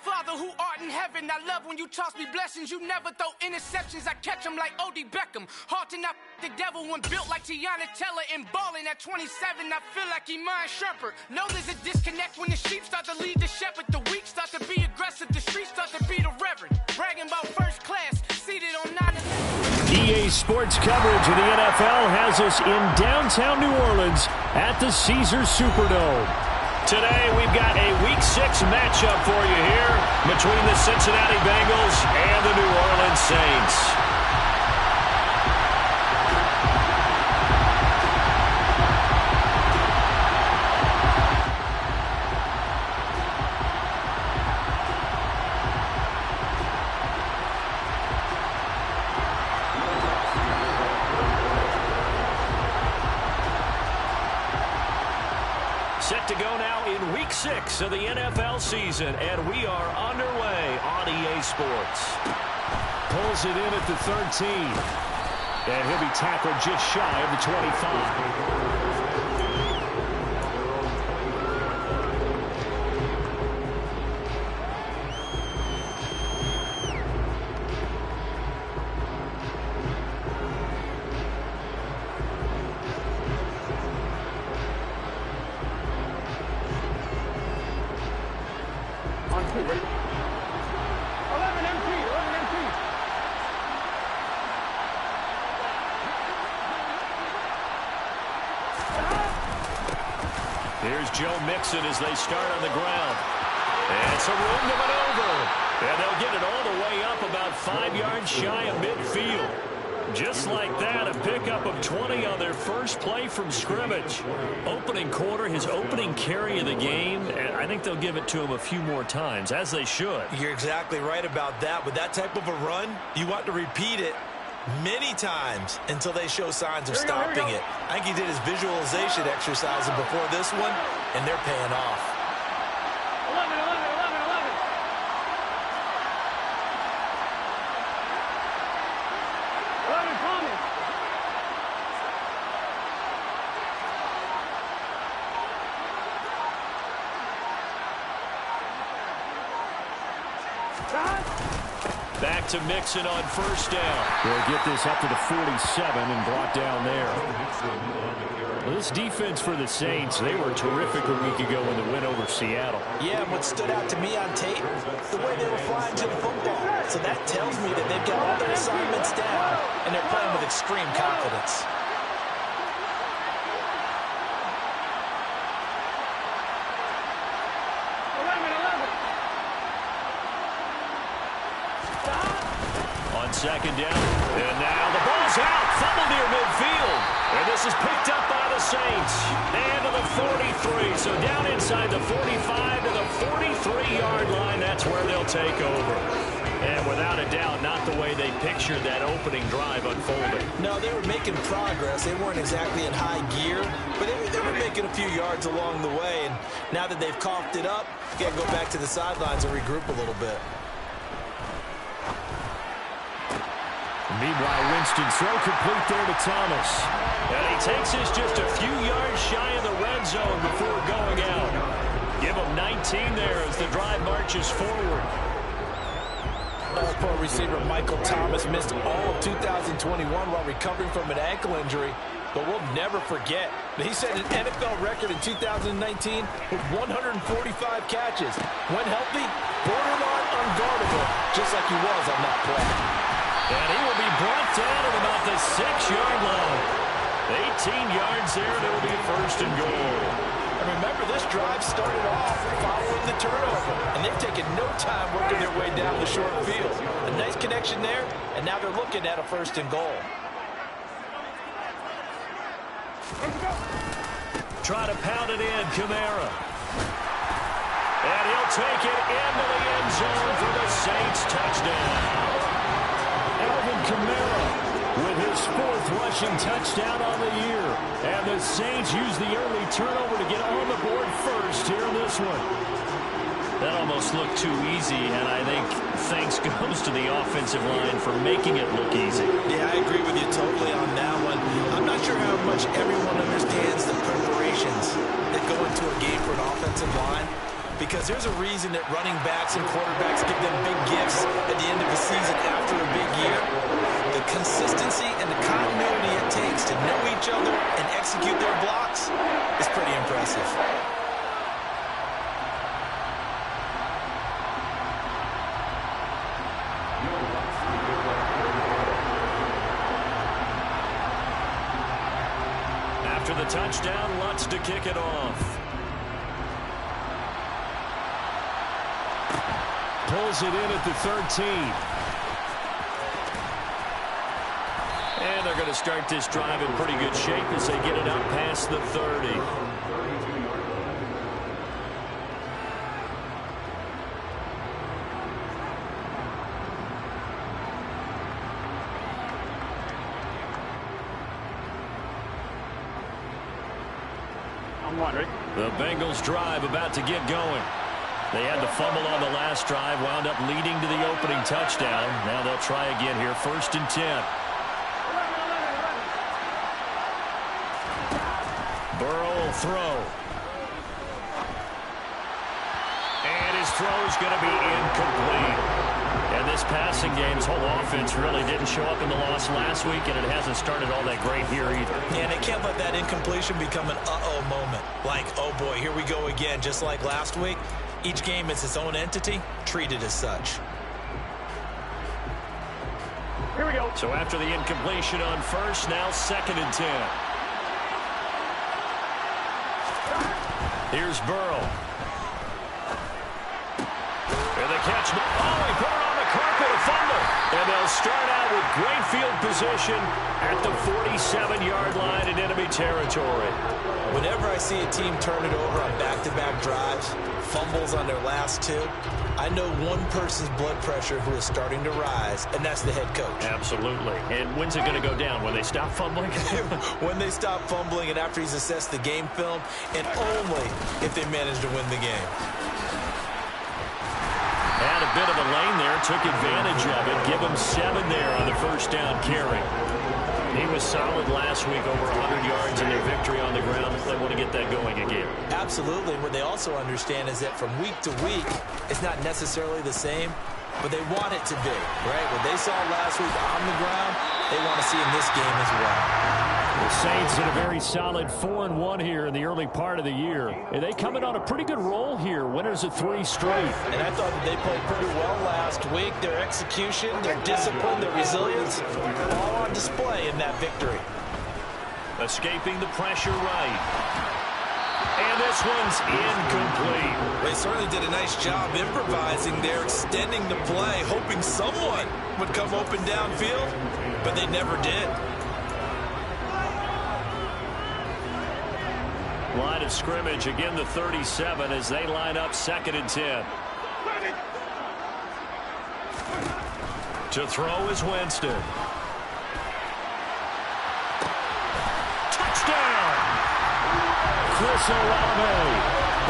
Father who art in heaven, I love when you toss me blessings. You never throw interceptions, I catch them like O.D. Beckham. Hard to not the devil when built like Tiana Teller and balling at 27. I feel like Iman Shumpert. Know there's a disconnect when the sheep start to lead the shepherd. The weak start to be aggressive, the streets start to be the reverend. Bragging about first class, seated on 9. EA Sports coverage of the NFL has us in downtown New Orleans at the Caesars Superdome. Today, we've got a Week 6 matchup for you here between the Cincinnati Bengals and the New Orleans Saints. Set to go now in Week 6 of the NFL season, and we are underway on EA Sports. Pulls it in at the 13, and he'll be tackled just shy of the 25. Here's Joe Mixon as they start on the ground. And some room to maneuver. And they'll get it all the way up about 5 yards shy of midfield. Just like that, a pickup of 20 on their first play from scrimmage. Opening quarter, his opening carry of the game, and I think they'll give it to him a few more times, as they should. You're exactly right about that. With that type of a run, you want to repeat it many times until they show signs of stopping it. I think he did his visualization exercise before this one, and they're paying off. 11. Back to Mixon on first down. They'll get this up to the 47 and brought down there. Well, this defense for the Saints, they were terrific a week ago in the win over Seattle. Yeah, and what stood out to me on tape, the way they were flying to the football. So that tells me that they've got all their assignments down, and they're playing with extreme confidence. Second down, and now the ball's out, fumble near midfield, and this is picked up by the Saints, and to the 43, so down inside the 45 to the 43-yard line, that's where they'll take over. And without a doubt, not the way they pictured that opening drive unfolding. No, they were making progress. They weren't exactly in high gear, but they were making a few yards along the way, and now that they've coughed it up, you got to go back to the sidelines and regroup a little bit. Meanwhile, Winston throw complete there to Thomas. And he takes this just a few yards shy of the red zone before going out. Give him 19 there as the drive marches forward. All-pro receiver Michael Thomas missed all of 2021 while recovering from an ankle injury. But we'll never forget that he set an NFL record in 2019 with 145 catches. When healthy, borderline unguardable, just like he was on that play. And he will be brought down at about the 6-yard line. 18 yards there, and it will be first and goal. And remember, this drive started off following the turnover, and they've taken no time working their way down the short field. A nice connection there, and now they're looking at a first and goal. Try to pound it in, Kamara. And he'll take it into the end zone for the Saints touchdown. Alvin Kamara with his 4th rushing touchdown on the year. And the Saints use the early turnover to get on the board first here in this one. That almost looked too easy, and I think thanks goes to the offensive line for making it look easy. Yeah, I agree with you totally on that one. I'm not sure how much everyone understands the preparations that go into a game for an offensive line. because there's a reason that running backs and quarterbacks give them big gifts at the end of the season after a big year. The consistency and the continuity it takes to know each other and execute their blocks is pretty impressive. After the touchdown, Lutz to kick it off. Pulls it in at the 13. And they're going to start this drive in pretty good shape as they get it up past the 30. The Bengals drive about to get going. They had the fumble on the last drive, wound up leading to the opening touchdown. Now they'll try again here, 1st and 10. Burrow will throw. And his throw is going to be incomplete. And this passing game's whole offense really didn't show up in the loss last week, and it hasn't started all that great here either. And they can't let that incompletion become an uh-oh moment. Like, oh boy, here we go again, just like last week. Each game is its own entity, treated as such. Here we go. So after the incompletion on 1st, now 2nd and 10. Here's Burrow. And the catch. Oh, he put it on the carpet, a fumble. And they'll start out with great field position at the 47-yard line in enemy territory. Whenever I see a team turn it over on back-to-back drives, fumbles on their last two, I know one person's blood pressure who is starting to rise, and that's the head coach. Absolutely. And when's it going to go down? When they stop fumbling? When they stop fumbling and after he's assessed the game film, and only if they manage to win the game. Had a bit of a lane there, took advantage of it. Give him 7 there on the 1st down carry. He was solid last week, over 100 yards in their victory on the ground. They want to get that going again. Absolutely. What they also understand is that from week to week, it's not necessarily the same, but they want it to be, right? What they saw last week on the ground, they want to see in this game as well. The Saints in a very solid 4-1 here in the early part of the year. And they come in on a pretty good roll here. Winners of 3 straight. And I thought that they played pretty well last week. Their execution, their discipline, their resilience, all on display in that victory. Escaping the pressure right. And this one's incomplete. They certainly did a nice job improvising there, extending the play, hoping someone would come open downfield, but they never did. Line of scrimmage, again the 37 as they line up 2nd and 10. To throw is Winston. Touchdown! Chris Olave,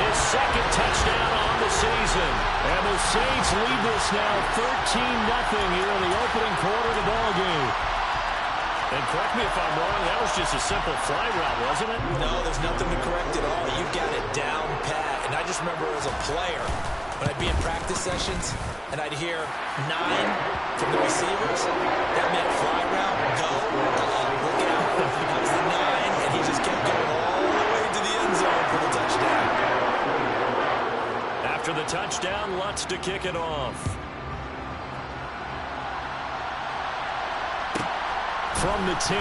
his 2nd touchdown on the season. And the Saints lead this now 13-0 here in the opening quarter of the ballgame. And correct me if I'm wrong, that was just a simple fly route, wasn't it? No, there's nothing to correct at all. You got it down pat. And I just remember as a player, when I'd be in practice sessions, and I'd hear 9 from the receivers, that meant fly route, go, look out. That was the 9, and he just kept going all the way to the end zone for the touchdown. After the touchdown, Lutz to kick it off. From the 10.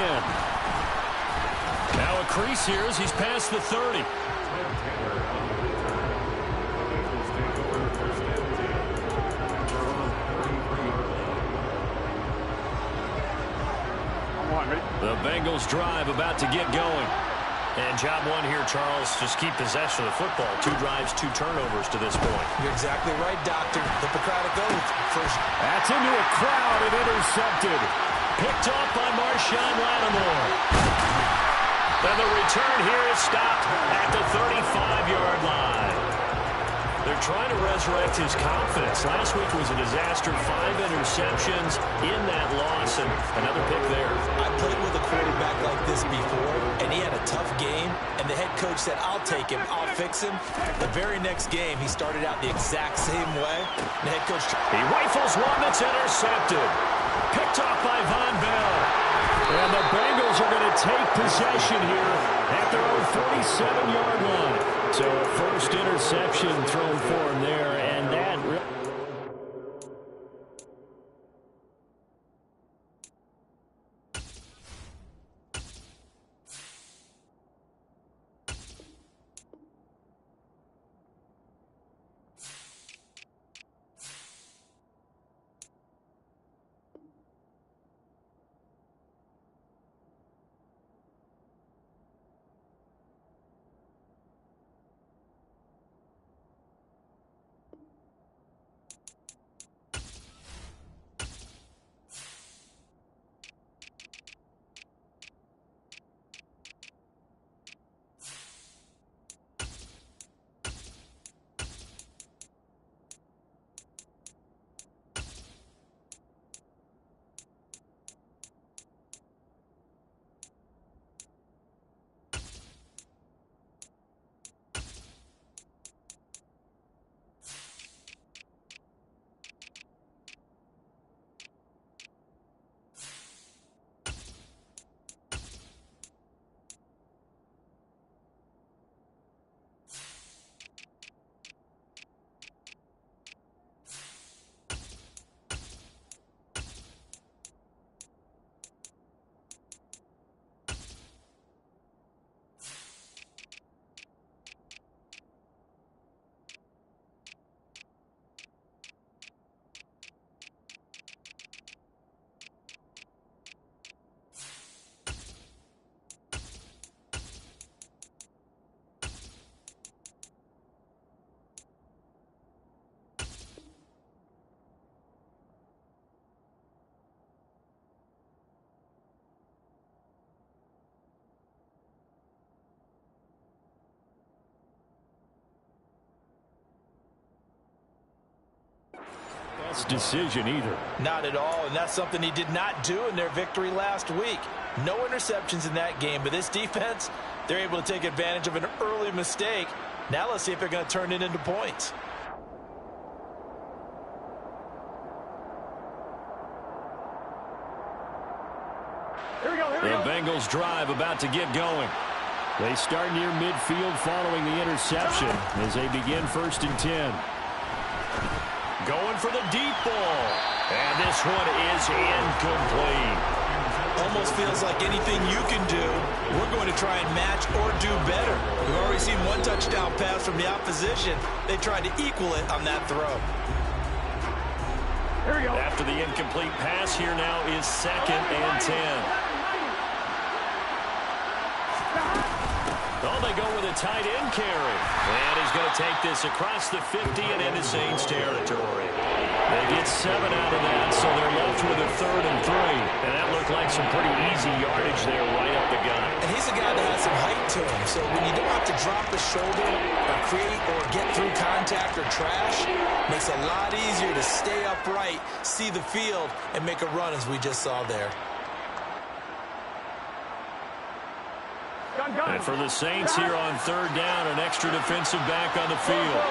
Now a crease here as he's past the 30. The Bengals drive about to get going. And job one here, Charles, just keep possession of the football. 2 drives, 2 turnovers to this point. You're exactly right, Doctor. Hippocratic oath. First. That's into a crowd and intercepted. Picked off by Marshawn Lattimore. Then the return here is stopped at the 35-yard line. They're trying to resurrect his confidence. Last week was a disaster. 5 interceptions in that loss, and another pick there. I played with a quarterback like this before, and he had a tough game, and the head coach said, I'll take him, I'll fix him. The very next game, he started out the exact same way. The head coach... He rifles one that's intercepted. Picked off by Von Bell. And the Bengals are going to take possession here at their own 47-yard line. So a first interception thrown for him there, and that... decision either. Not at all, and that's something he did not do in their victory last week. No interceptions in that game, but this defense, they're able to take advantage of an early mistake. Now let's see if they're going to turn it into points. Here we go. The Bengals drive about to get going. They start near midfield following the interception as they begin 1st and 10. Going for the deep ball. And this one is incomplete. Almost feels like anything you can do, we're going to try and match or do better. We've already seen one touchdown pass from the opposition. They tried to equal it on that throw. Here we go. After the incomplete pass, here now is 2nd and 10. Oh, they go with a tight end carry. And he's going to take this across the 50 and into Saints territory. They get 7 out of that, so they're left with a 3rd and 3. And that looked like some pretty easy yardage there right up the gut. And he's a guy that has some height to him, so when you don't have to drop his shoulder or create or get through contact or trash, makes it a lot easier to stay upright, see the field, and make a run as we just saw there. And for the Saints here on 3rd down, an extra defensive back on the field.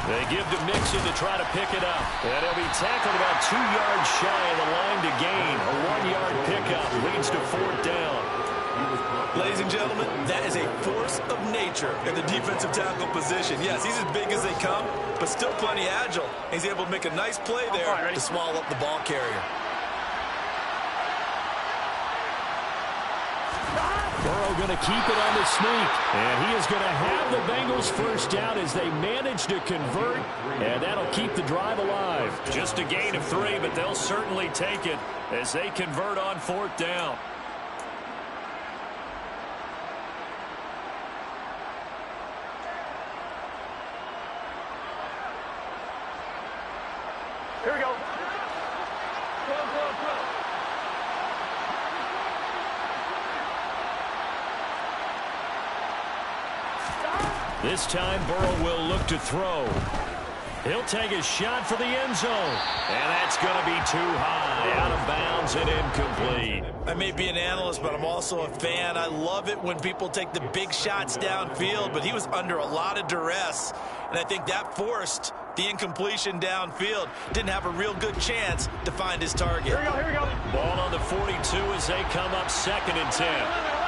They give to Mixon to try to pick it up. And he'll be tackled about 2 yards shy of the line to gain. A 1-yard pickup leads to 4th down. Ladies and gentlemen, that is a force of nature in the defensive tackle position. Yes, he's as big as they come, but still plenty agile. He's able to make a nice play there to swallow up the ball carrier. Burrow going to keep it on the sneak. And he is going to have the Bengals 1st down as they manage to convert. And that'll keep the drive alive. Just a gain of 3, but they'll certainly take it as they convert on 4th down. Here we go. This time, Burrow will look to throw. He'll take a shot for the end zone. And that's going to be too high, out of bounds and incomplete. I may be an analyst, but I'm also a fan. I love it when people take the big shots downfield, but he was under a lot of duress. And I think that forced the incompletion downfield. Didn't have a real good chance to find his target. Here we go. Ball on the 42 as they come up 2nd and 10.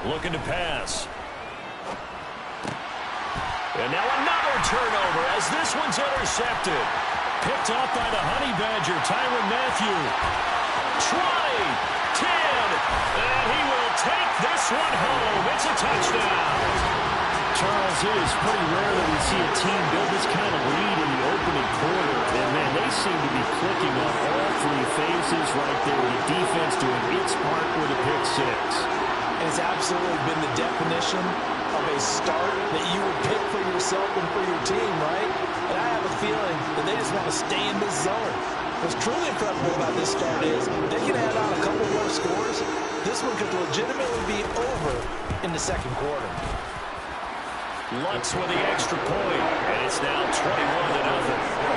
Looking to pass. And now another turnover as this one's intercepted. Picked off by the Honey Badger, Tyrann Mathieu. 20, 10, and he will take this one home. It's a touchdown. Charles, it is pretty rare that we see a team build this kind of lead in the opening quarter. And, man, they seem to be clicking on all 3 phases right there. The defense doing its part with a pick 6. It's absolutely been the definition of a start that you would pick for yourself and for your team, right? And I have a feeling that they just want to stay in this zone. What's truly incredible about this start is they can add on a couple more scores. This one could legitimately be over in the 2nd quarter. Lutz with the extra point, and it's now 21-0.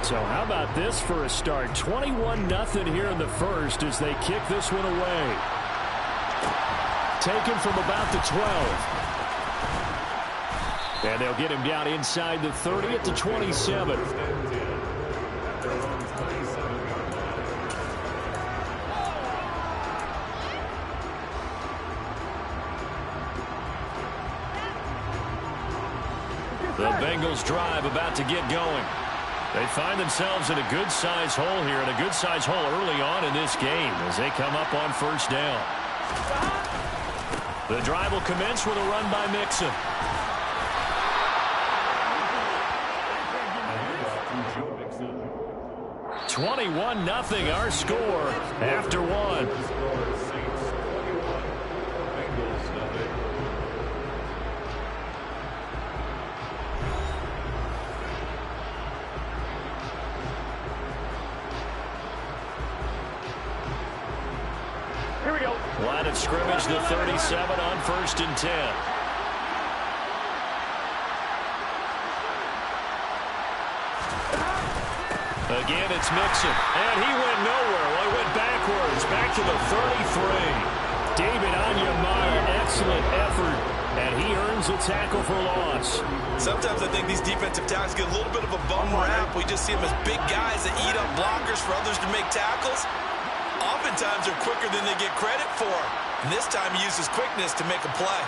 So how about this for a start? 21-0 here in the first as they kick this one away. Taken from about the 12. And they'll get him down inside the 30 at the 27. The Bengals drive about to get going. They find themselves in a good-sized hole here, and a good-sized hole early on in this game as they come up on 1st down. The drive will commence with a run by Mixon. $21-0 our score after 1. Line of scrimmage, the 37 on 1st and 10. Again, it's Mixon. And he went nowhere. Well, he went backwards. Back to the 33. David Onyemata, excellent effort. And he earns a tackle for loss. Sometimes I think these defensive tackles get a little bit of a bum rap. We just see them as big guys that eat up blockers for others to make tackles. Oftentimes they're quicker than they get credit for. And this time he uses quickness to make a play.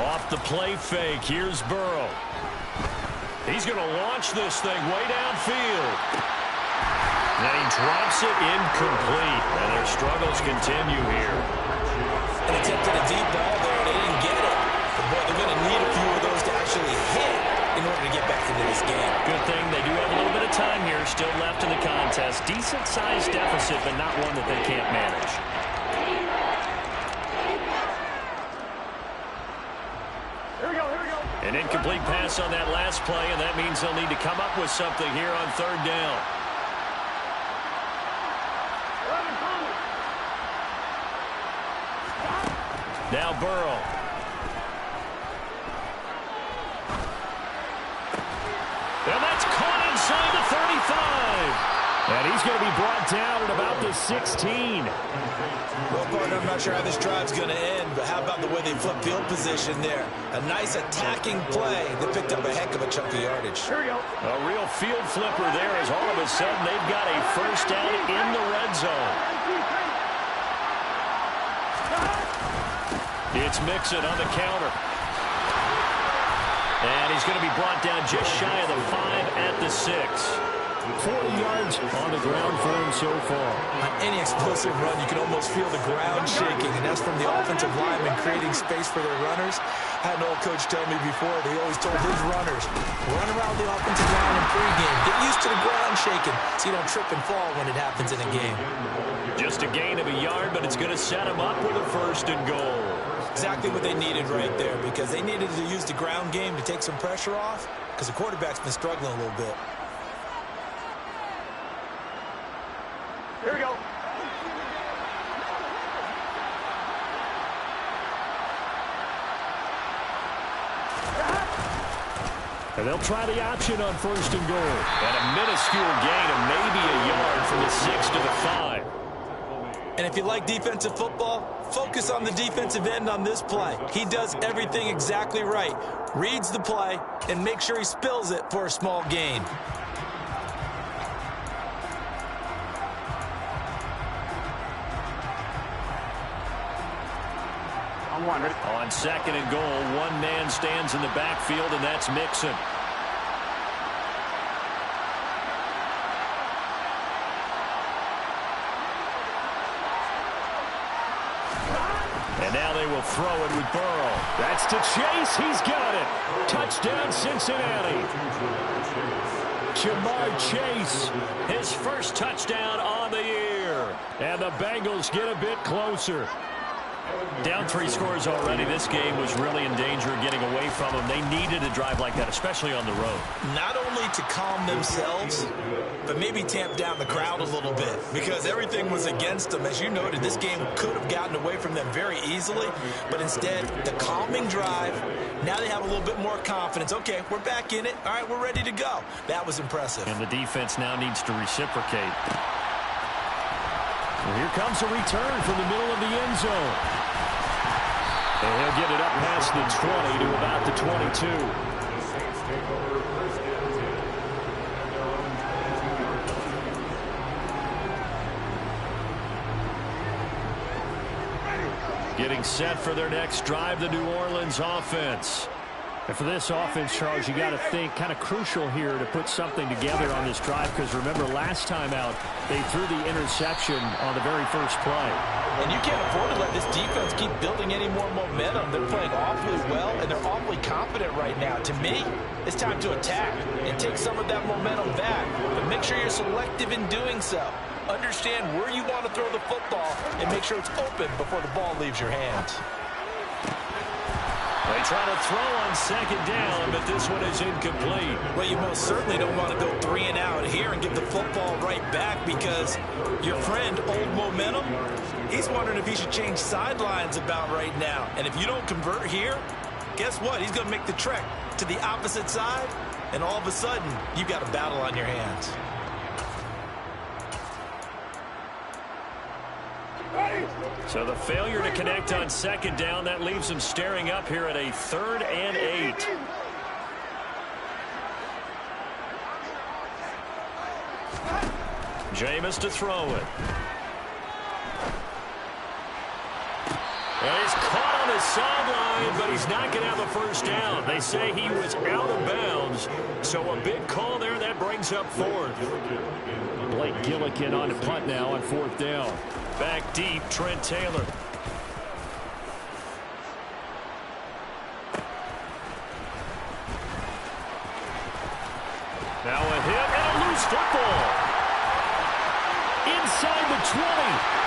Off the play fake, here's Burrow. He's going to launch this thing way downfield. And he drops it incomplete. And their struggles continue here. An attempt at a deep ball there, they didn't get it. But boy, they're going to need a few of those to actually hit in order to get back into this game. Good thing they do have a little bit of time here still left in the contest. Decent-sized deficit, but not one that they can't manage. An incomplete pass on that last play, and that means they'll need to come up with something here on 3rd down. Now Burrow. And that's caught inside the 35. And he's going to be brought down at about the 16. Well, partner, I'm not sure how this drive's going to end, but how about the way they flip field position there? A nice attacking play that picked up a heck of a chunk of yardage. Here we go. A real field flipper there as all of a sudden they've got a 1st down in the red zone. It's Mixon on the counter. And he's going to be brought down just shy of the 5 at the 6. 40 yards on the ground for him so far. On any explosive run, you can almost feel the ground shaking, and that's from the offensive linemen creating space for their runners. I had an old coach tell me before, they always told his runners, run around the offensive line in pregame. Get used to the ground shaken so you don't trip and fall when it happens in a game. Just a gain of a yard, but it's going to set them up with a 1st and goal. Exactly what they needed right there, because they needed to use the ground game to take some pressure off, because the quarterback's been struggling a little bit. Here we go. And they'll try the option on 1st and goal. And a minuscule gain of maybe a yard from the 6 to the 5. And if you like defensive football, focus on the defensive end on this play. He does everything exactly right. Reads the play and makes sure he spills it for a small gain. On 2nd and goal, one man stands in the backfield, and that's Mixon. And now they will throw it with Burrow. That's to Chase. He's got it. Touchdown, Cincinnati. Jamar Chase, his first touchdown on the year. And the Bengals get a bit closer. Down 3 scores already. This game was really in danger of getting away from them. They needed a drive like that, especially on the road. Not only to calm themselves, but maybe tamp down the crowd a little bit, because everything was against them. As you noted, this game could have gotten away from them very easily, but instead, the calming drive, now they have a little bit more confidence. Okay, we're back in it. All right, we're ready to go. That was impressive. And the defense now needs to reciprocate. Well, here comes a return from the middle of the end zone. And he'll get it up past the 20 to about the 22. Getting set for their next drive, the New Orleans offense. And for this offense, Charles, you got to think kind of crucial here to put something together on this drive, because remember last time out they threw the interception on the very first play. And you can't afford to let this defense keep building any more momentum. They're playing awfully well, and they're awfully confident right now. To me, it's time to attack and take some of that momentum back. But make sure you're selective in doing so. Understand where you want to throw the football and make sure it's open before the ball leaves your hands. They try to throw on 2nd down, but this one is incomplete. Well, you most certainly don't want to go 3 and out here and give the football right back, because your friend, Old Momentum, he's wondering if he should change sidelines about right now. And if you don't convert here, guess what? He's going to make the trek to the opposite side, and all of a sudden, you've got a battle on your hands. So the failure to connect on 2nd down, that leaves them staring up here at a 3rd and 8. Jameis to throw it. And he's caught on his sideline, but he's not going to have a 1st down. They say he was out of bounds. So a big call there, that brings up 4th. Blake Gillikin on the punt now on 4th down. Back deep, Trent Taylor. Now a hit and a loose football. Inside the 20.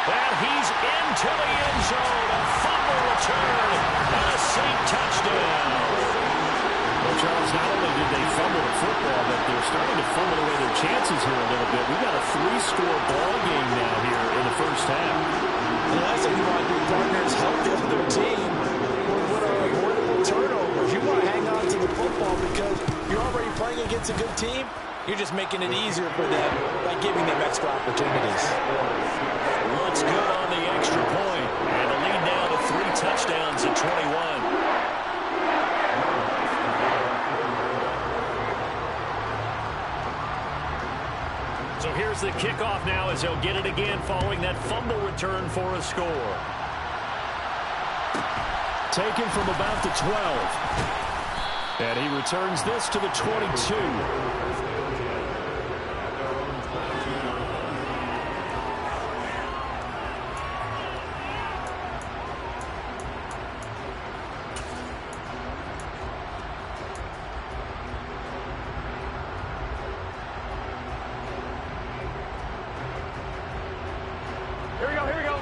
And he's into the end zone. A fumble return and a Saint touchdown. Well, Charles, not only did they fumble the football, but they're starting to fumble away their chances here a little bit. We've got a 3-score ball game now here in the first half. The last thing you want your partners help the other team what are avoidable turnovers. You want to hang on to the football because you're already playing against a good team. You're just making it easier for them by giving them extra opportunities. Looks good on the extra point. And the lead now to 3 touchdowns at 21. So here's the kickoff now as they'll get it again following that fumble return for a score. Taken from about the 12. And he returns this to the 22.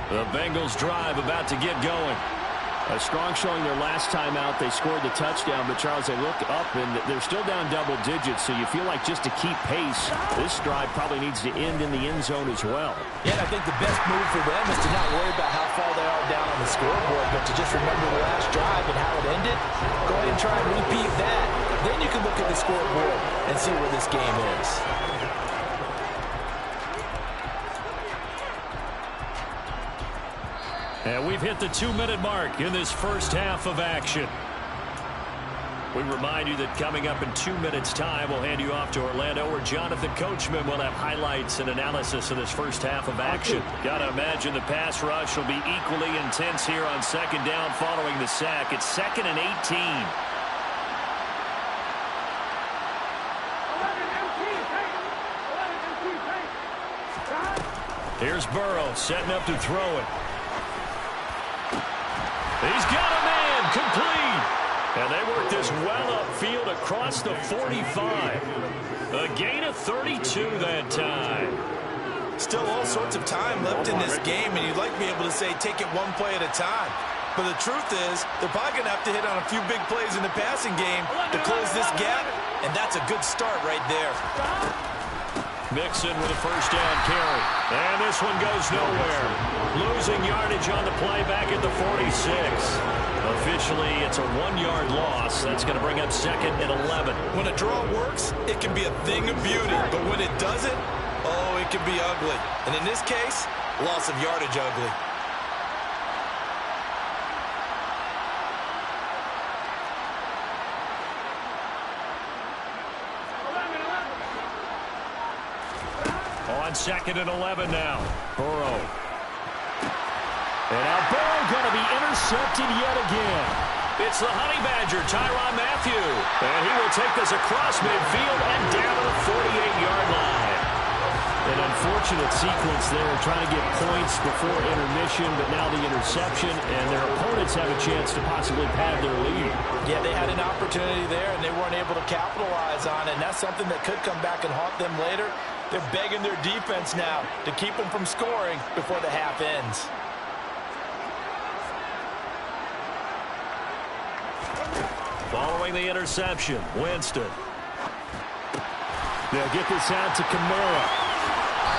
The Bengals drive about to get going. A strong showing their last time out. They scored the touchdown, but, Charles, they look up, and they're still down double digits, so you feel like just to keep pace, this drive probably needs to end in the end zone as well. Yeah, and I think the best move for them is to not worry about how far they are down on the scoreboard, but to just remember the last drive and how it ended. Go ahead and try and repeat that. Then you can look at the scoreboard and see where this game is. And we've hit the 2-minute mark in this first half of action. We remind you that coming up in 2 minutes' time, we'll hand you off to Orlando, where Jonathan Coachman will have highlights and analysis of this first half of action. Got to imagine the pass rush will be equally intense here on second down following the sack. It's 2nd and 18. Here's Burrow setting up to throw it. He's got a man complete. And they work this well upfield across the 45. A gain of 32 that time. Still all sorts of time left in this game, and you'd like to be able to say take it one play at a time. But the truth is, they're probably going to have to hit on a few big plays in the passing game to close this gap, and that's a good start right there. Mixon with a first down carry. And this one goes nowhere. Losing yardage on the play back at the 46. Officially, it's a 1-yard loss. That's going to bring up 2nd and 11. When a draw works, it can be a thing of beauty. But when it doesn't, oh, it can be ugly. And in this case, loss of yardage ugly. On 2nd and 11 now. Burrow. And now Burrow going to be intercepted yet again. It's the Honey Badger, Tyrann Mathieu. And he will take this across midfield and down to the 48-yard line. An unfortunate sequence there, trying to get points before intermission, but now the interception, and their opponents have a chance to possibly pad their lead. Yeah, they had an opportunity there, and they weren't able to capitalize on it, and that's something that could come back and haunt them later. They're begging their defense now to keep them from scoring before the half ends. Following the interception, Winston. They'll get this out to Kamara.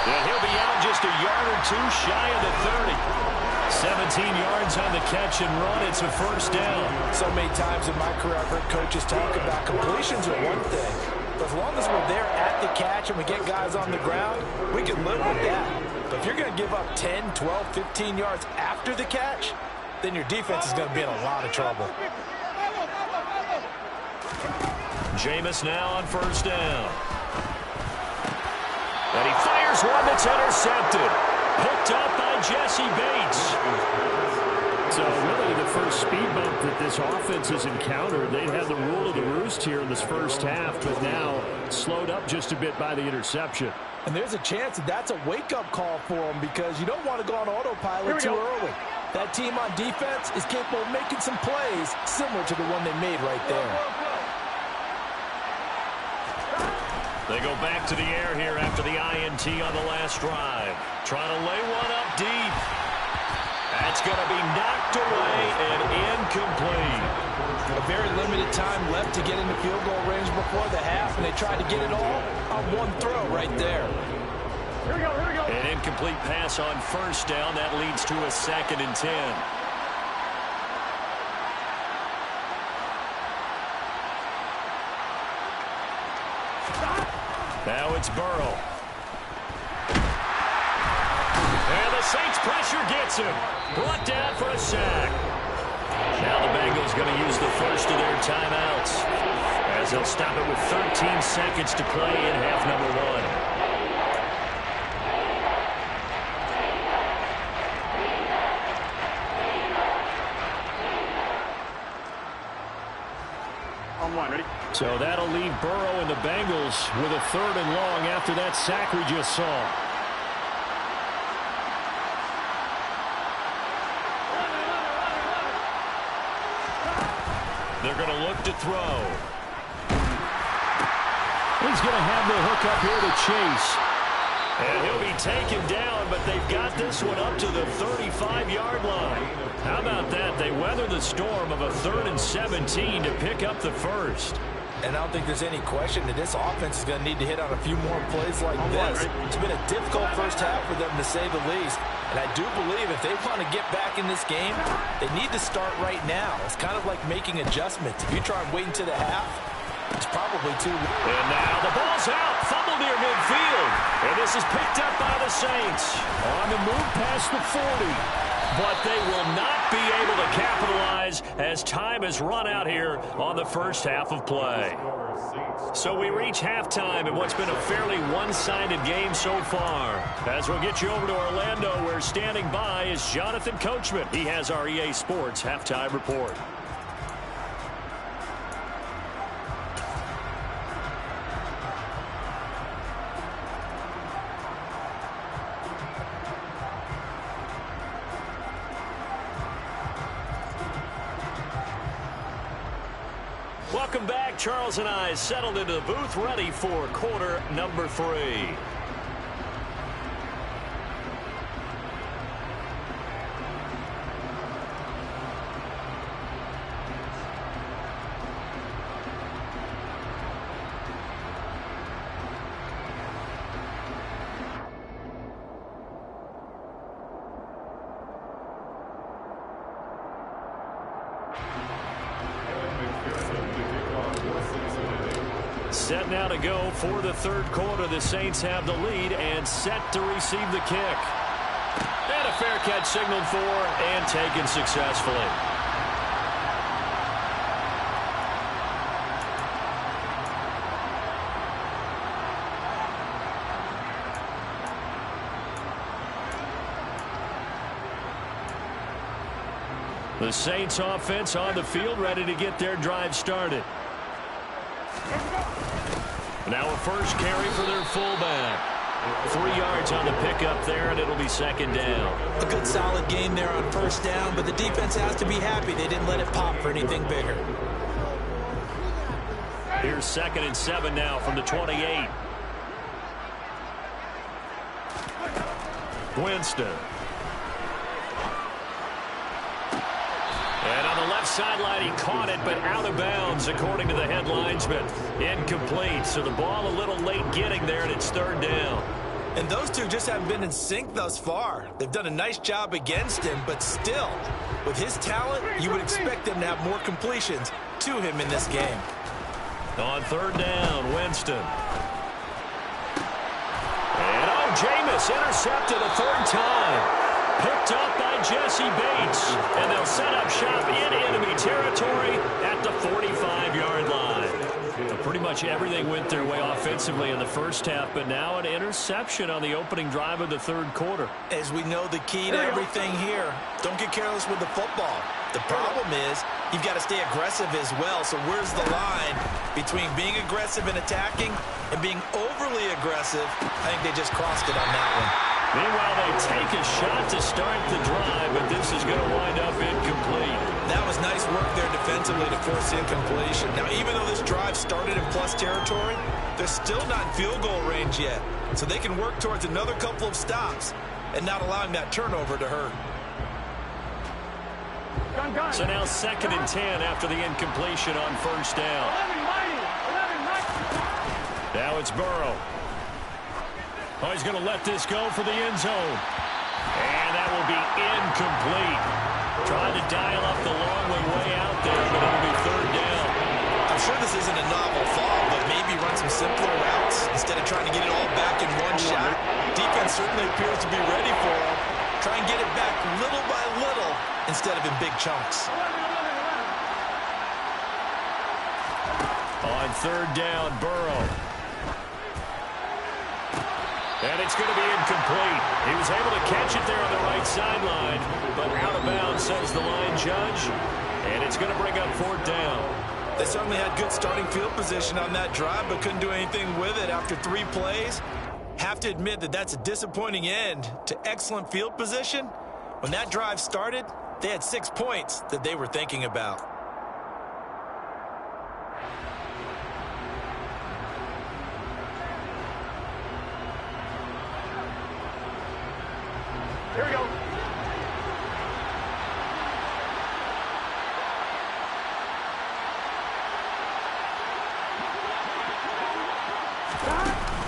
And he'll be out just a yard or two shy of the 30. 17 yards on the catch and run. It's a first down. So many times in my career I've heard coaches talk about completions are one thing. But as long as we're there at the catch and we get guys on the ground, we can live with that. But if you're going to give up 10, 12, 15 yards after the catch, then your defense is going to be in a lot of trouble. Jameis now on first down. And he fires one that's intercepted. Picked up by Jesse Bates. So really the first speed bump that this offense has encountered, they had the rule of the roost here in this first half, but now slowed up just a bit by the interception. And there's a chance that that's a wake-up call for them because you don't want to go on autopilot too early. That team on defense is capable of making some plays similar to the one they made right there. They go back to the air here after the INT on the last drive. Trying to lay one up deep. That's going to be knocked away and incomplete. A very limited time left to get into field goal range before the half, and they tried to get it all on one throw right there. Here we go, here we go. An incomplete pass on first down. That leads to a 2nd and 10. Now it's Burrow. And the Saints pressure gets him. Brought down for a sack. Now the Bengals going to use the first of their timeouts, as they'll stop it with 13 seconds to play in half number 1. So that'll leave Burrow and the Bengals with a 3rd and long after that sack we just saw. They're going to look to throw. He's going to have the hook up here to Chase. And he'll be taken down, but they've got this one up to the 35-yard line. How about that? They weather the storm of a 3rd and 17 to pick up the first. And I don't think there's any question that this offense is going to need to hit on a few more plays like this. It's been a difficult first half for them, to say the least. And I do believe if they want to get back in this game, they need to start right now. It's kind of like making adjustments. If you try and wait until the half, it's probably too late. And now the ball's out. Fumble near midfield. And this is picked up by the Saints. On the move past the 40. But they will not be able to capitalize as time has run out here on the first half of play. So we reach halftime in what's been a fairly one-sided game so far. As we'll get you over to Orlando, where standing by is Jonathan Coachman. He has our EA Sports halftime report. Welcome back. Charles and I settled into the booth, ready for quarter number 3. Set now to go for the third quarter. The Saints have the lead and set to receive the kick. And a fair catch signaled for and taken successfully. The Saints offense on the field, ready to get their drive started. Now a first carry for their fullback. 3 yards on the pickup there, and it'll be second down. A good solid game there on first down, but the defense has to be happy they didn't let it pop for anything bigger. Here's 2nd and 7 now from the 28. Winston. And on the left sideline, he caught it, but out of bounds, according to the head linesman. Incomplete, so the ball a little late getting there, and it's 3rd down. And those two just haven't been in sync thus far. They've done a nice job against him, but still, with his talent, you would expect them to have more completions to him in this game. On 3rd down, Winston. And Jameis intercepted a 3rd time. Picked up by Jesse Bates. And they'll set up shop in enemy territory at the 45-yard line. Pretty much everything went their way offensively in the first half, but now an interception on the opening drive of the 3rd quarter. As we know, the key to everything here, don't get careless with the football. The problem is you've got to stay aggressive as well. So where's the line between being aggressive and attacking and being overly aggressive? I think they just crossed it on that one. Meanwhile, they take a shot to start the drive, but this is going to wind up incomplete. That was nice work there defensively to force incompletion. Now, even though this drive started in plus territory, they're still not in field goal range yet. So they can work towards another couple of stops and not allowing that turnover to hurt. So now 2nd and 10 after the incompletion on 1st down. Now it's Burrow. Oh, he's going to let this go for the end zone. And that will be incomplete. Trying to dial up the long way out there, but it'll be 3rd down. I'm sure this isn't a novel thought, but maybe run some simpler routes instead of trying to get it all back in one shot. Defense certainly appears to be ready for him. Try and get it back little by little instead of in big chunks. On 3rd down, Burrow. And it's going to be incomplete. He was able to catch it there on the right sideline, but out of bounds, says the line judge. And it's going to bring up 4th down. They certainly had good starting field position on that drive, but couldn't do anything with it after 3 plays. Have to admit that that's a disappointing end to excellent field position. When that drive started, they had 6 points that they were thinking about. Here we go.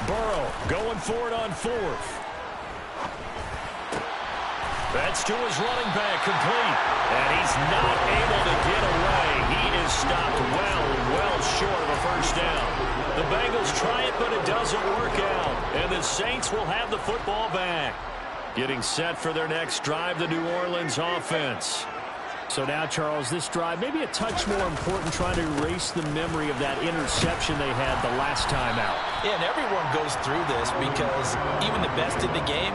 Burrow going for it on fourth. That's to his running back, complete. And he's not able to get away. He is stopped well short of a first down. The Bengals try it, but it doesn't work out. And the Saints will have the football back. Getting set for their next drive, the New Orleans offense. So now, Charles, this drive maybe a touch more important, trying to erase the memory of that interception they had the last time out. Yeah, and everyone goes through this because even the best in the game,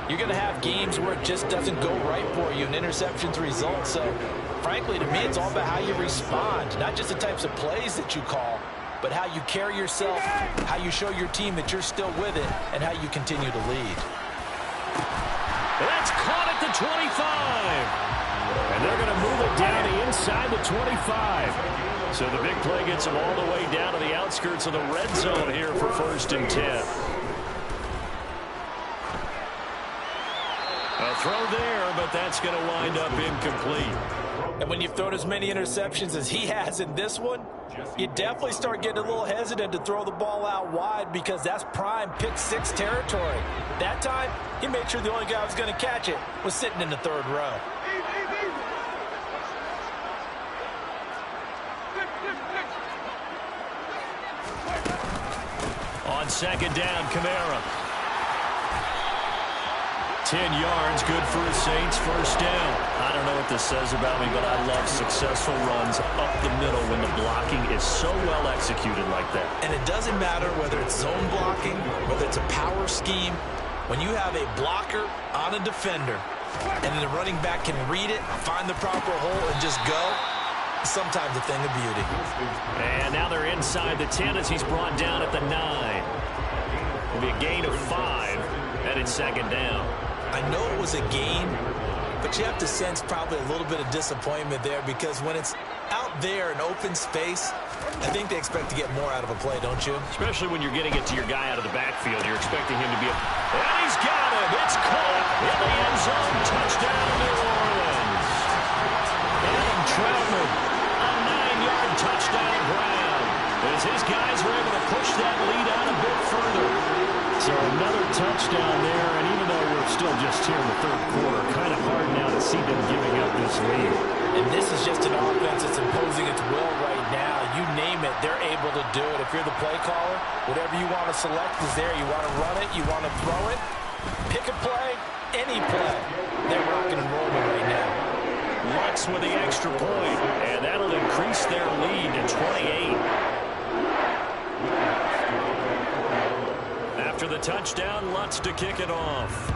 you're going to have games where it just doesn't go right for you, and interceptions result. So, frankly, to me, it's all about how you respond, not just the types of plays that you call, but how you carry yourself, how you show your team that you're still with it, and how you continue to lead. That's caught at the 25. And they're going to move it down to inside the 25. So the big play gets them all the way down to the outskirts of the red zone here for 1st and 10. A throw there, but that's going to wind up incomplete. And when you've thrown as many interceptions as he has in this one, you definitely start getting a little hesitant to throw the ball out wide because that's prime pick-6 territory. That time, he made sure the only guy who was going to catch it was sitting in the 3rd row. On 2nd down, Kamara. 10 yards, good for the Saints, 1st down. I don't know what this says about me, but I love successful runs up the middle when the blocking is so well executed like that. And it doesn't matter whether it's zone blocking, whether it's a power scheme. When you have a blocker on a defender, and the running back can read it, find the proper hole, and just go, sometimes a thing of beauty. And now they're inside the 10 as he's brought down at the 9. It'll be a gain of 5, and it's 2nd down. I know it was a gain, but you have to sense probably a little bit of disappointment there because when it's out there in open space, I think they expect to get more out of a play, don't you? Especially when you're getting it to your guy out of the backfield. You're expecting him to be and he's got him. It's caught in the end zone. Touchdown, New Orleans. Adam Troutman, a 9-yard touchdown ground. As his guys were able to push that lead out a bit further. So another touchdown there, and even though we're still just here in the 3rd quarter, kind of hard now to see them giving up this lead. And this is just an offense that's imposing its will right now. You name it, they're able to do it. If you're the play caller, whatever you want to select is there. You want to run it, you want to throw it, pick a play, any play. They're rocking and rolling right now. Lutz with the extra point, and that'll increase their lead to 28. After the touchdown, Lutz to kick it off.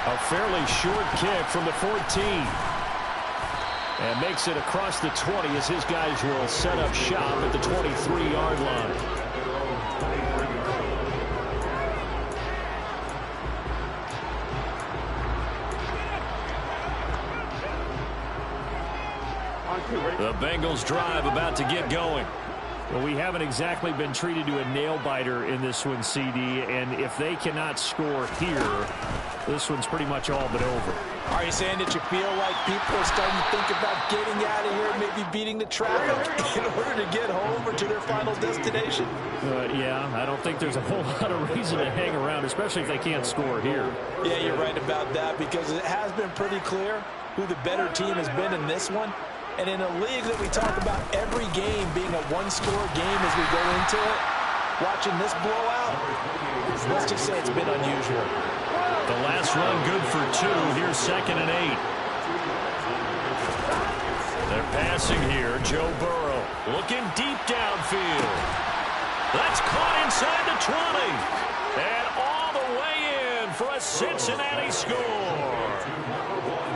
A fairly short kick from the 14. And makes it across the 20 as his guys will set up shop at the 23-yard line. The Bengals drive about to get going. Well, we haven't exactly been treated to a nail-biter in this one, CD, and if they cannot score here, this one's pretty much all but over. Are you saying that you feel like people are starting to think about getting out of here and maybe beating the traffic in order to get home or to their final destination? Yeah, I don't think there's a whole lot of reason to hang around, especially if they can't score here. Yeah, you're right about that because it has been pretty clear who the better team has been in this one. And in a league that we talk about every game being a one-score game as we go into it, watching this blowout, let's just say it's been unusual. The last run good for 2. Here's 2nd and 8. They're passing here. Joe Burrow looking deep downfield. That's caught inside the 20. And all the way in for a Cincinnati score.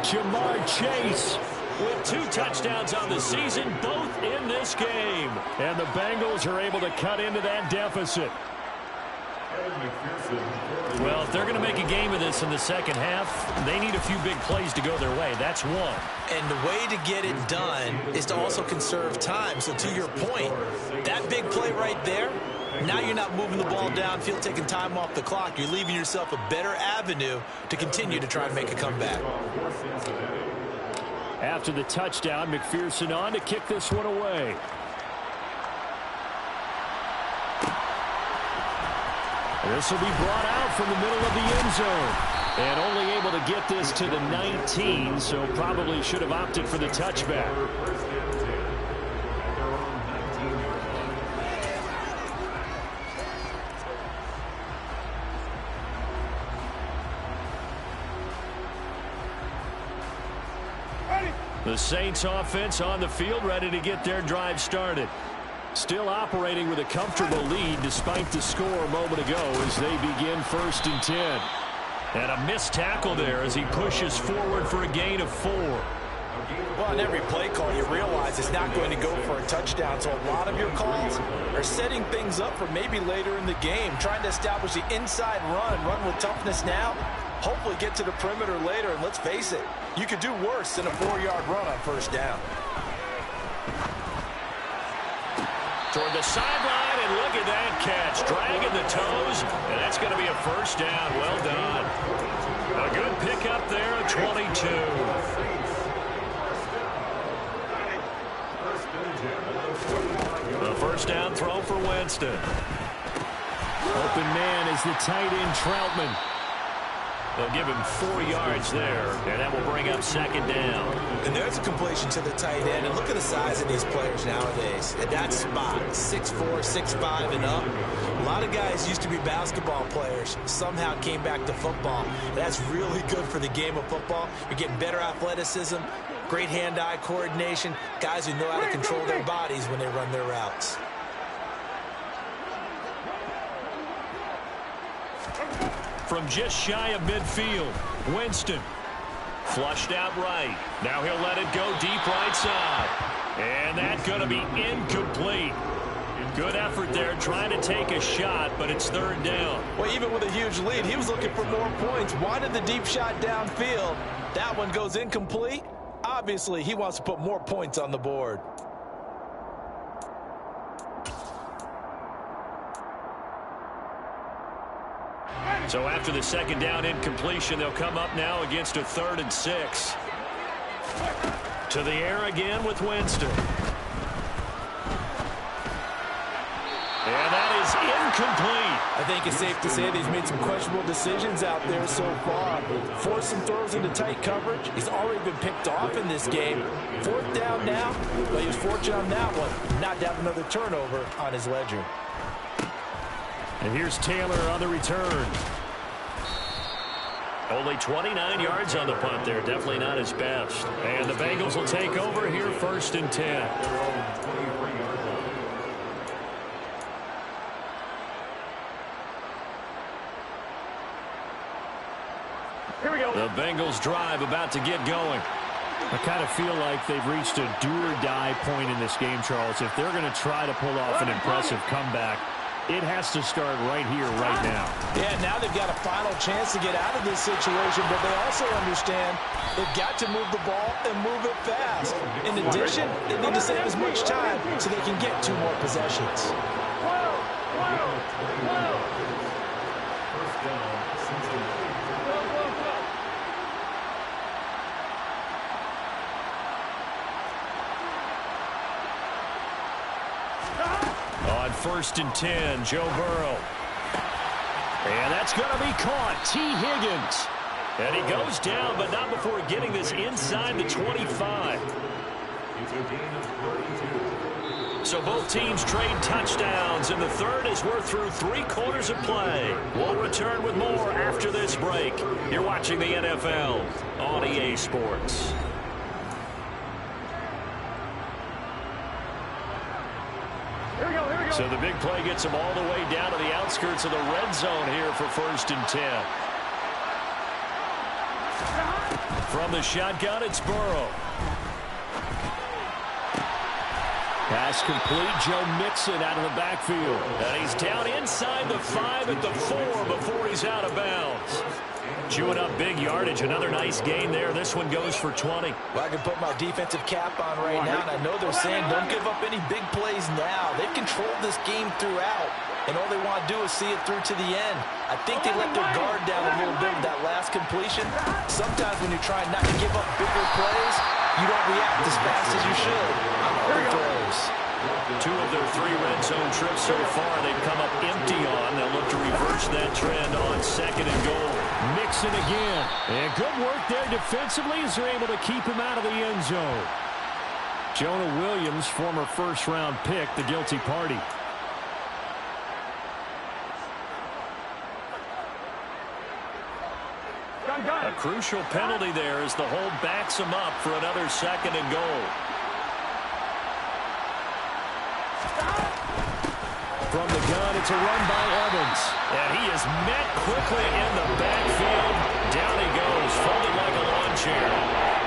Jamar Chase with 2 touchdowns on the season, both in this game. And the Bengals are able to cut into that deficit. Well, if they're going to make a game of this in the second half, they need a few big plays to go their way. That's one. And the way to get it done is to also conserve time. So to your point, that big play right there, Now you're not moving the ball downfield, taking time off the clock. You're leaving yourself a better avenue to continue to try and make a comeback. After the touchdown, McPherson on to kick this one away. This will be brought out from the middle of the end zone. And only able to get this to the 19, so probably should have opted for the touchback. The Saints offense on the field, ready to get their drive started. Still operating with a comfortable lead despite the score a moment ago as they begin 1st and 10. And a missed tackle there as he pushes forward for a gain of 4. Well, on every play call, you realize it's not going to go for a touchdown. So a lot of your calls are setting things up for maybe later in the game, trying to establish the inside run with toughness now, hopefully get to the perimeter later. And let's face it, you could do worse than a 4-yard run on 1st down. Toward the sideline, and look at that catch. Dragging the toes, and that's going to be a 1st down. Well done. A good pickup there at 22. The 1st down throw for Winston. Open man is the tight end Troutman. They'll give him 4 yards there, and that will bring up 2nd down. And there's a completion to the tight end. And look at the size of these players nowadays. At that spot, 6'4", 6'5", and up. A lot of guys used to be basketball players, somehow came back to football. That's really good for the game of football. You're getting better athleticism, great hand-eye coordination, guys who know how to control their bodies when they run their routes. From just shy of midfield, Winston flushed out right. Now he'll let it go deep right side. And that's going to be incomplete. Good effort there trying to take a shot, but it's 3rd down. Well, even with a huge lead, he was looking for more points. Wanted the deep shot downfield. That one goes incomplete. Obviously, he wants to put more points on the board. So after the 2nd down incompletion, they'll come up now against a 3rd and 6. To the air again with Winston. And that is incomplete. I think it's safe to say that he's made some questionable decisions out there so far. Forced some throws into tight coverage. He's already been picked off in this game. 4th down now, but he was fortunate on that one, not to have another turnover on his ledger. And here's Taylor on the return. Only 29 yards on the punt there. Definitely not his best. And the Bengals will take over here 1st and 10. Here we go. The Bengals drive about to get going. I kind of feel like they've reached a do-or-die point in this game, Charles. If they're going to try to pull off an impressive comeback, it has to start right here, right now. Yeah, now they've got a final chance to get out of this situation, but they also understand they've got to move the ball and move it fast. In addition, they need to save as much time so they can get 2 more possessions. On 1st and 10, Joe Burrow. And that's going to be caught. T. Higgins. And he goes down, but not before getting this inside the 25. So both teams trade touchdowns, and the 3rd as we're through 3 quarters of play. We'll return with more after this break. You're watching the NFL on EA Sports. So the big play gets them all the way down to the outskirts of the red zone here for 1st and 10. From the shotgun, it's Burrow. Pass complete. Joe Mixon out of the backfield. And he's down inside the 5 at the 4 before he's out of bounds. Chewing up big yardage. Another nice gain there. This one goes for 20. Well, I can put my defensive cap on right now, and I know they're saying don't give up any big plays now. They've controlled this game throughout, and all they want to do is see it through to the end. I think they let their guard down a little bit with that last completion. Sometimes when you're trying not to give up bigger plays, you don't react as fast as you should on other throws. 2 of their 3 red zone trips so far they've come up empty on. They'll look to reverse that trend on 2nd and goal. Mixon again. And good work there defensively as they're able to keep him out of the end zone. Jonah Williams, former first-round pick, the guilty party. A crucial penalty there as the hold backs him up for another 2nd and goal. From the gun, it's a run by Evans. And he is met quickly in the backfield. Down he goes, folded like a lawn chair.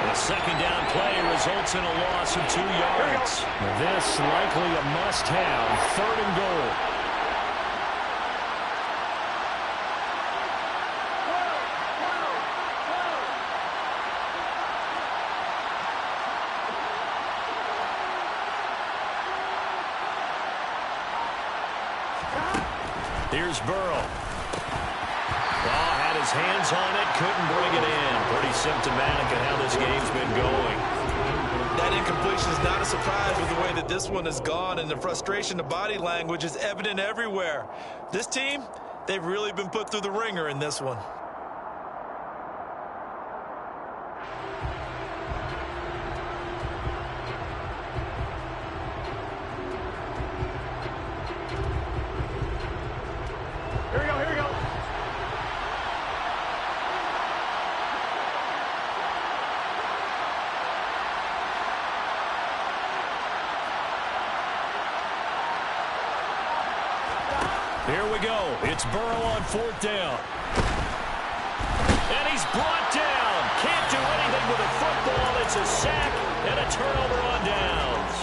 The 2nd down play results in a loss of 2 yards. This likely a must-have. 3rd and goal. Here's Burrow. Oh, had his hands on it, couldn't bring it in. Pretty symptomatic of how this game's been going. That incompletion is not a surprise with the way that this one has gone, and the frustration, the body language is evident everywhere. This team, they've really been put through the ringer in this one. Here we go. It's Burrow on 4th down. And he's brought down. Can't do anything with a football. It's a sack and a turnover on downs.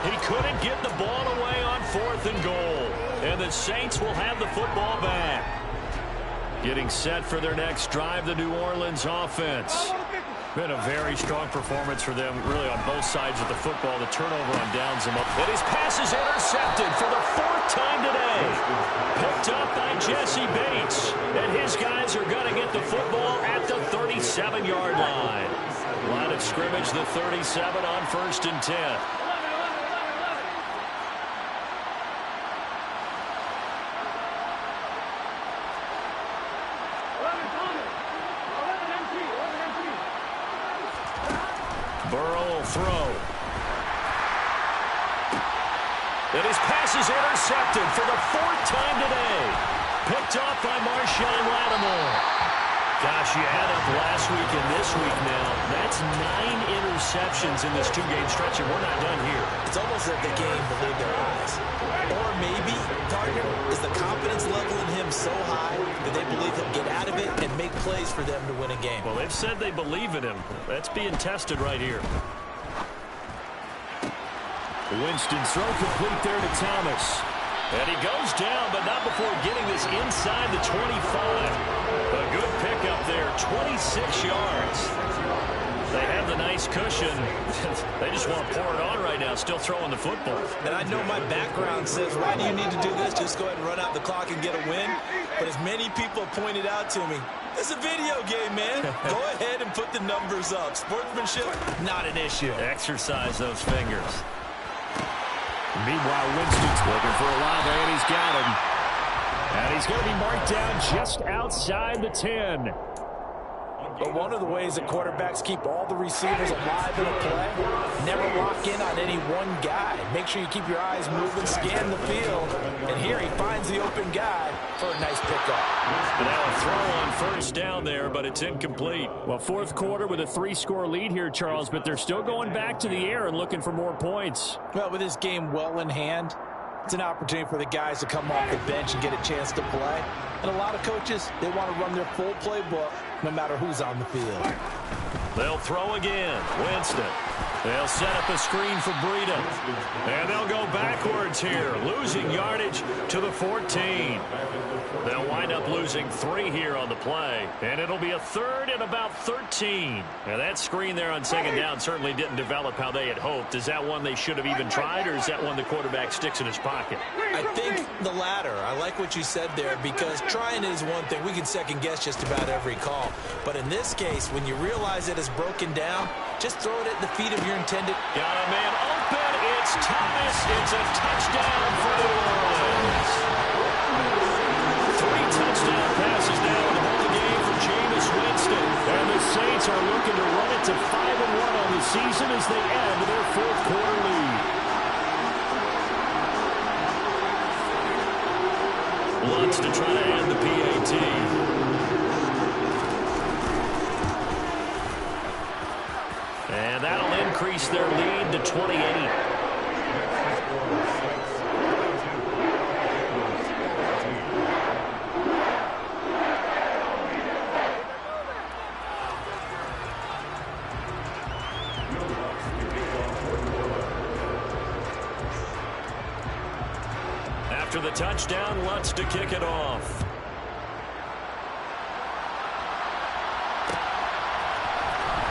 He couldn't get the ball away on 4th and goal. And the Saints will have the football back. Getting set for their next drive, the New Orleans offense. Been a very strong performance for them, really, on both sides of the football. The turnover on downs him up. And his pass is intercepted for the 4th time today. Picked up by Jesse Bates. And his guys are going to get the football at the 37-yard line. Line of scrimmage, the 37 on 1st and 10. Burrow will throw. And his pass is intercepted for the 4th time today. Picked off by Marshawn Lattimore. Gosh, you add up last week and this week now. That's 9 interceptions in this 2-game stretch, and we're not done here. It's almost like they can't believe their eyes. Or maybe, partner, is the confidence level in him so high that they believe he'll get out of it and make plays for them to win a game. Well, they've said they believe in him. That's being tested right here. Winston throw complete there to Thomas. And he goes down, but not before getting this inside the 25. A good pickup there, 26 yards. They have the nice cushion. They just want to pour it on right now, still throwing the football. And I know my background says, why do you need to do this? Just go ahead and run out the clock and get a win. But as many people pointed out to me, it's a video game, man. Go ahead and put the numbers up. Sportsmanship, not an issue. Exercise those fingers. Meanwhile, Winston's looking for Olave, and he's got him. And he's going to be marked down just outside the 10. But one of the ways that quarterbacks keep all the receivers alive in a play, never lock in on any one guy. Make sure you keep your eyes moving, scan the field. And here he finds the open guy for a nice pickup. Now a throw on 1st down there, but it's incomplete. Well, 4th quarter with a 3-score lead here, Charles, but they're still going back to the air and looking for more points. Well, with this game well in hand, it's an opportunity for the guys to come off the bench and get a chance to play. And a lot of coaches, they want to run their full playbook no matter who's on the field. They'll throw again. Winston. They'll set up a screen for Breida. And they'll go backwards here. Losing yardage to the 14. They'll wind up losing 3 here on the play, and it'll be a third and about 13. Now, that screen there on second down certainly didn't develop how they had hoped. Is that one they should have even tried, or is that one the quarterback sticks in his pocket? I think the latter. I like what you said there, because trying is one thing. We can second-guess just about every call. But in this case, when you realize it is broken down, just throw it at the feet of your intended. Got a man open. It's Thomas. It's a touchdown for New Orleans. 3 touchdown passes now in the whole game for Jameis Winston. And the Saints are looking to run it to 5-1 on the season as they add to their 4th quarter lead. Wants to try to end the PAT. And that'll increase their lead to 28. After the touchdown, Lutz to kick it off.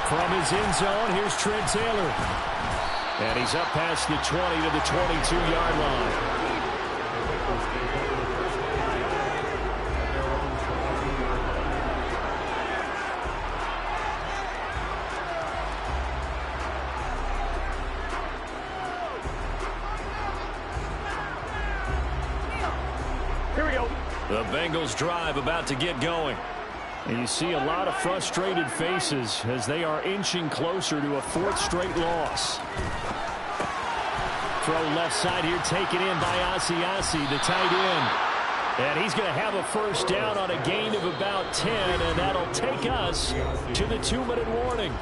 From his end zone, here's Trent Taylor. And he's up past the 20 to the 22-yard line. Here we go. The Bengals drive about to get going. And you see a lot of frustrated faces as they are inching closer to a 4th straight loss. Throw left side here, taken in by Asiasi, the tight end. And he's going to have a first down on a gain of about 10, and that'll take us to the 2-minute warning.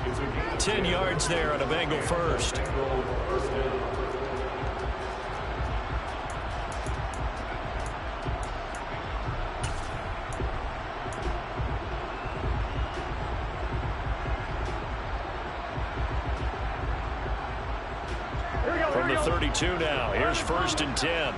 10 yards there on a Bengal first. From the 32 now, here's 1st and 10.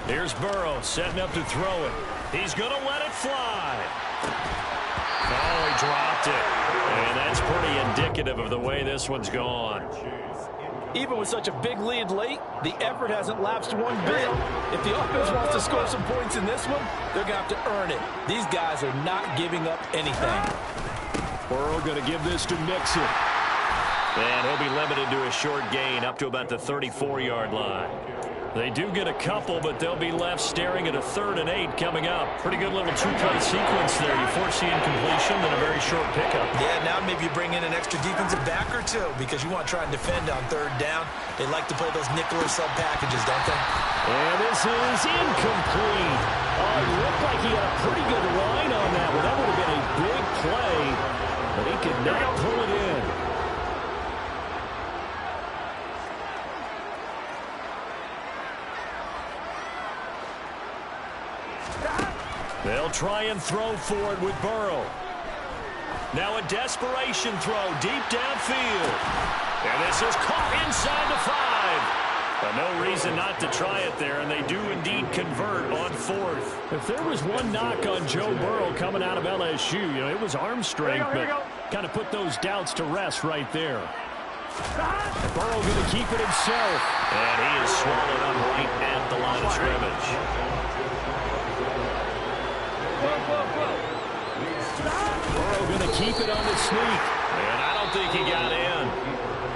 Here's Burrow setting up to throw it. He's going to let it fly. Oh, he dropped it. And that's pretty indicative of the way this one's gone. Even with such a big lead late, the effort hasn't lapsed one bit. If the offense wants to score some points in this one, they're going to have to earn it. These guys are not giving up anything. Burrow going to give this to Mixon. And he'll be limited to a short gain up to about the 34-yard line. They do get a couple, but they'll be left staring at a 3rd and 8 coming up. Pretty good little 2-play sequence there. You foresee incompletion, then a very short pickup. Yeah, now maybe you bring in an extra defensive back or two because you want to try and defend on 3rd down. They like to play those nickel or sub packages, don't they? And this is incomplete. It looked like he had a pretty good line on that one. That would have been a big play, but he could not pull it in. They'll try and throw for it with Burrow. Now a desperation throw deep downfield. And this is caught inside the 5. But no reason not to try it there, and they do indeed convert on 4th. If there was one knock on Joe Burrow coming out of LSU, it was arm strength, but kind of put those doubts to rest right there. Burrow going to keep it himself. And he is swallowed up right at the line of scrimmage. Burrow going to keep it on the sneak. And I don't think he got in.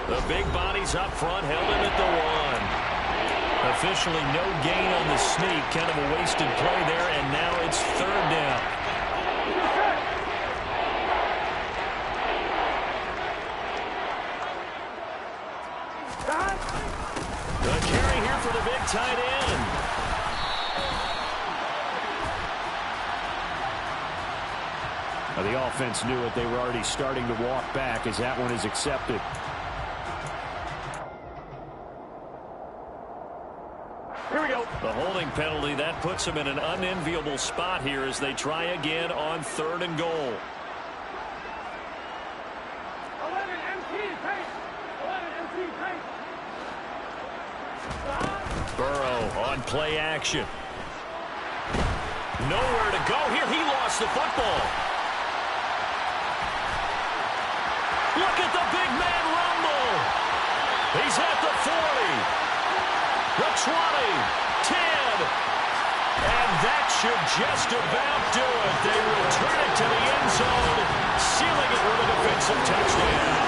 The big bodies up front held him at the 1. Officially no gain on the sneak. Kind of a wasted play there, and now it's 3rd down. The carry here for the big tight end. Now the offense knew it. They were already starting to walk back as that one is accepted. Here we go. The holding penalty, that puts them in an unenviable spot here as they try again on 3rd and goal. Burrow on play action. Nowhere to go here. He lost the football. Look at the big man rumble. He's at the 40, the 20, 10. And that should just about do it. They return it to the end zone, sealing it with a defensive touchdown.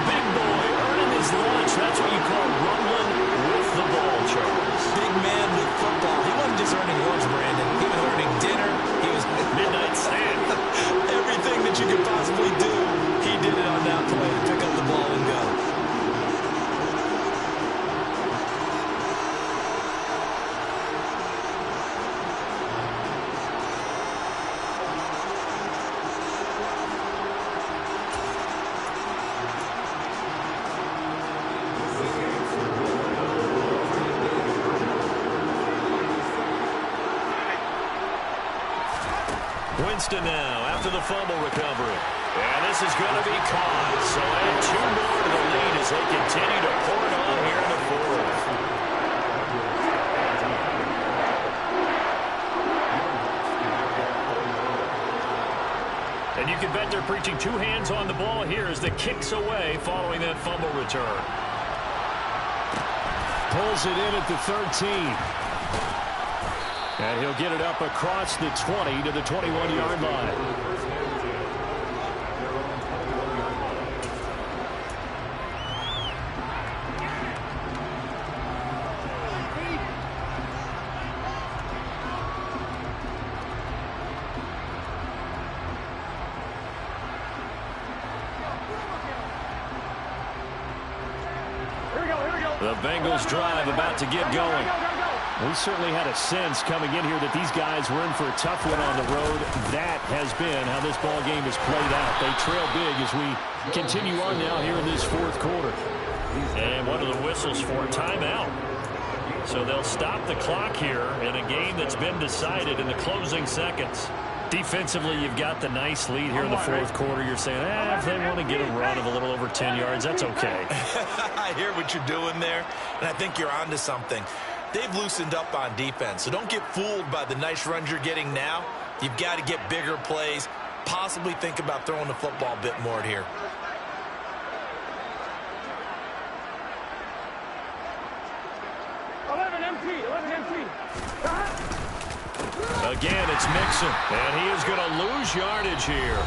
Big boy earning his lunch. That's what you call rumbling with the ball, Charles. Big man with football. He wasn't just earning lunch, Brandon. He was earning dinner. He was midnight snack. Everything that you could possibly do, he did it on that play to pick up the ball and go. Winston now after the fumble recovery. And this is going to be caught. So add 2 more to the lead as they continue to pour it on here in the 4th. And you can bet they're preaching 2 hands on the ball here as the kick's away following that fumble return. Pulls it in at the 13. And he'll get it up across the 20 to the 21-yard line. The Bengals drive about to get going. We certainly had a sense coming in here that these guys were in for a tough one on the road. That has been how this ball game has played out. They trail big as we continue on now here in this 4th quarter. And one of the whistles for a timeout. So they'll stop the clock here in a game that's been decided in the closing seconds. Defensively, you've got the nice lead here in the 4th quarter. You're saying, if they want to get a run of a little over 10 yards, that's okay. I hear what you're doing there, and I think you're onto something. They've loosened up on defense, so don't get fooled by the nice runs you're getting now. You've got to get bigger plays, possibly think about throwing the football a bit more here. Again, it's Mixon, and he is going to lose yardage here.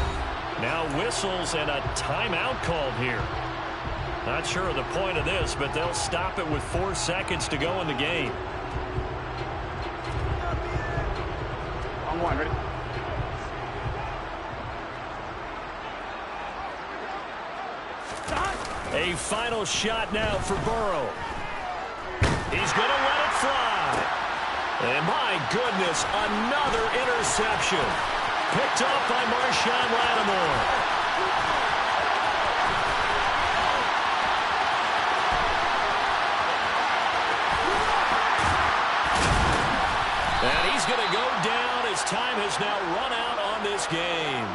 Now whistles and a timeout called here. Not sure of the point of this, but they'll stop it with 4 seconds to go in the game. On 1, ready? A final shot now for Burrow. He's going to let it fly. And my goodness, another interception. Picked off by Marshawn Lattimore. And he's going to go down as time has now run out on this game.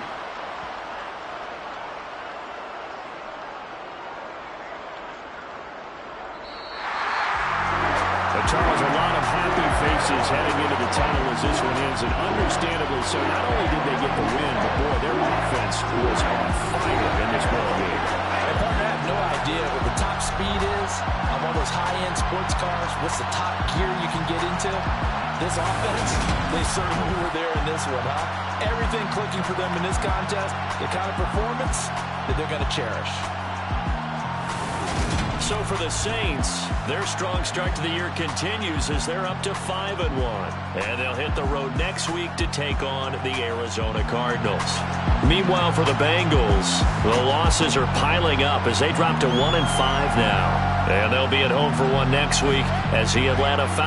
Charles, a lot of happy faces heading into the tunnel as this one ends, and understandably so. Not only did they get the win, but boy, their offense was on fire in this ball game. And partner, I have no idea what the top speed is on one of those high-end sports cars. What's the top gear you can get into? This offense, they certainly were there in this one, huh? Everything clicking for them in this contest, the kind of performance that they're going to cherish. So for the Saints, their strong start to the year continues as they're up to 5-1. And they'll hit the road next week to take on the Arizona Cardinals. Meanwhile, for the Bengals, the losses are piling up as they drop to 1-5 now. And they'll be at home for one next week as the Atlanta Falcons